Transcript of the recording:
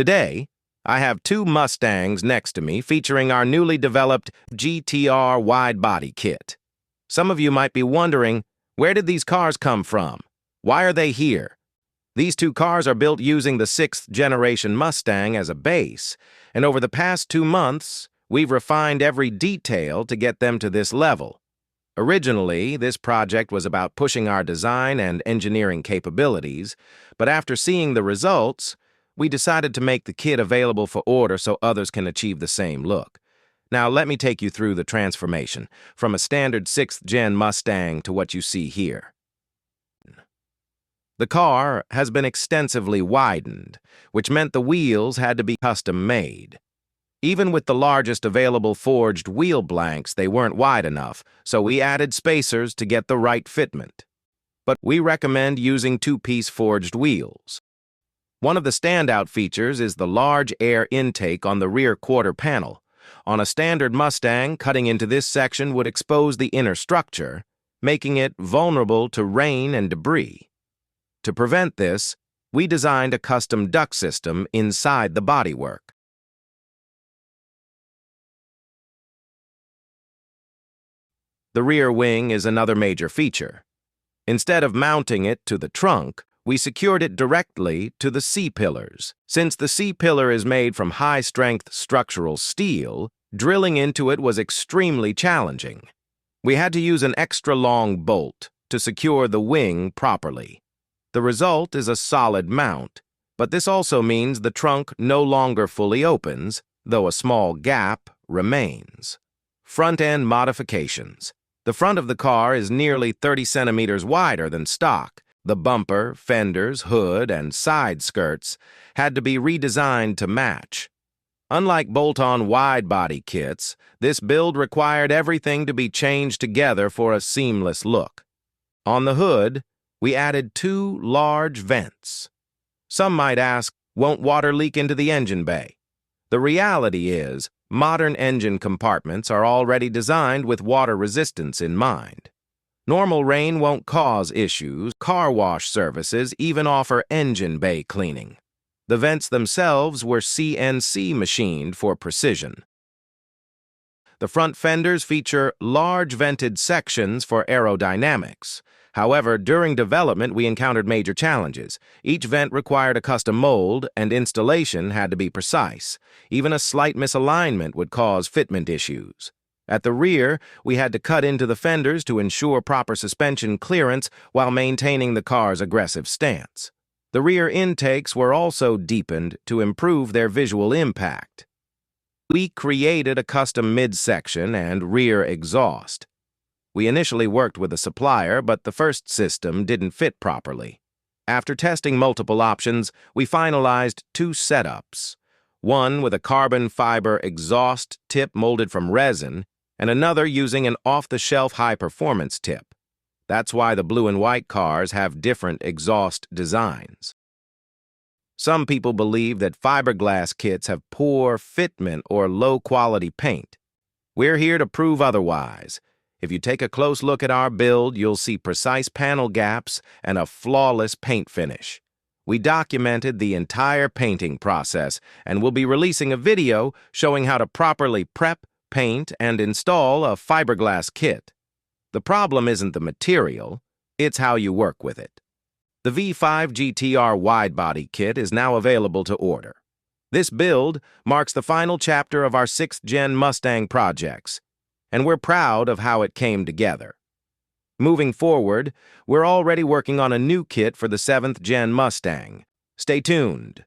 Today, I have two Mustangs next to me featuring our newly developed GTR wide-body kit. Some of you might be wondering, where did these cars come from? Why are they here? These two cars are built using the 6th-generation Mustang as a base, and over the past 2 months, we've refined every detail to get them to this level. Originally, this project was about pushing our design and engineering capabilities, but after seeing the results, we decided to make the kit available for order so others can achieve the same look. Now, let me take you through the transformation, from a standard 6th-gen Mustang to what you see here. The car has been extensively widened, which meant the wheels had to be custom-made. Even with the largest available forged wheel blanks, they weren't wide enough, so we added spacers to get the right fitment. But we recommend using 2-piece forged wheels. One of the standout features is the large air intake on the rear quarter panel. On a standard Mustang, cutting into this section would expose the inner structure, making it vulnerable to rain and debris. To prevent this, we designed a custom duct system inside the bodywork. The rear wing is another major feature. Instead of mounting it to the trunk, we secured it directly to the C-pillars. Since the C-pillar is made from high-strength structural steel, drilling into it was extremely challenging. We had to use an extra-long bolt to secure the wing properly. The result is a solid mount, but this also means the trunk no longer fully opens, though a small gap remains. Front-end modifications. The front of the car is nearly 30 centimeters wider than stock. The bumper, fenders, hood, and side skirts had to be redesigned to match. Unlike bolt-on wide-body kits, this build required everything to be changed together for a seamless look. On the hood, we added 2 large vents. Some might ask, won't water leak into the engine bay? The reality is, modern engine compartments are already designed with water resistance in mind. Normal rain won't cause issues. Car wash services even offer engine bay cleaning. The vents themselves were CNC machined for precision. The front fenders feature large vented sections for aerodynamics. However, during development, we encountered major challenges. Each vent required a custom mold, and installation had to be precise. Even a slight misalignment would cause fitment issues. At the rear, we had to cut into the fenders to ensure proper suspension clearance while maintaining the car's aggressive stance. The rear intakes were also deepened to improve their visual impact. We created a custom midsection and rear exhaust. We initially worked with a supplier, but the first system didn't fit properly. After testing multiple options, we finalized 2 setups, one with a carbon fiber exhaust tip molded from resin, and another using an off-the-shelf high-performance tip. That's why the blue and white cars have different exhaust designs. Some people believe that fiberglass kits have poor fitment or low-quality paint. We're here to prove otherwise. If you take a close look at our build, you'll see precise panel gaps and a flawless paint finish. We documented the entire painting process, and we'll be releasing a video showing how to properly prep, paint, and install a fiberglass kit. The problem isn't the material, it's how you work with it. The V5 GTR wide-body kit is now available to order. This build marks the final chapter of our 6th-gen Mustang projects, and we're proud of how it came together. Moving forward, we're already working on a new kit for the 7th-gen Mustang. Stay tuned.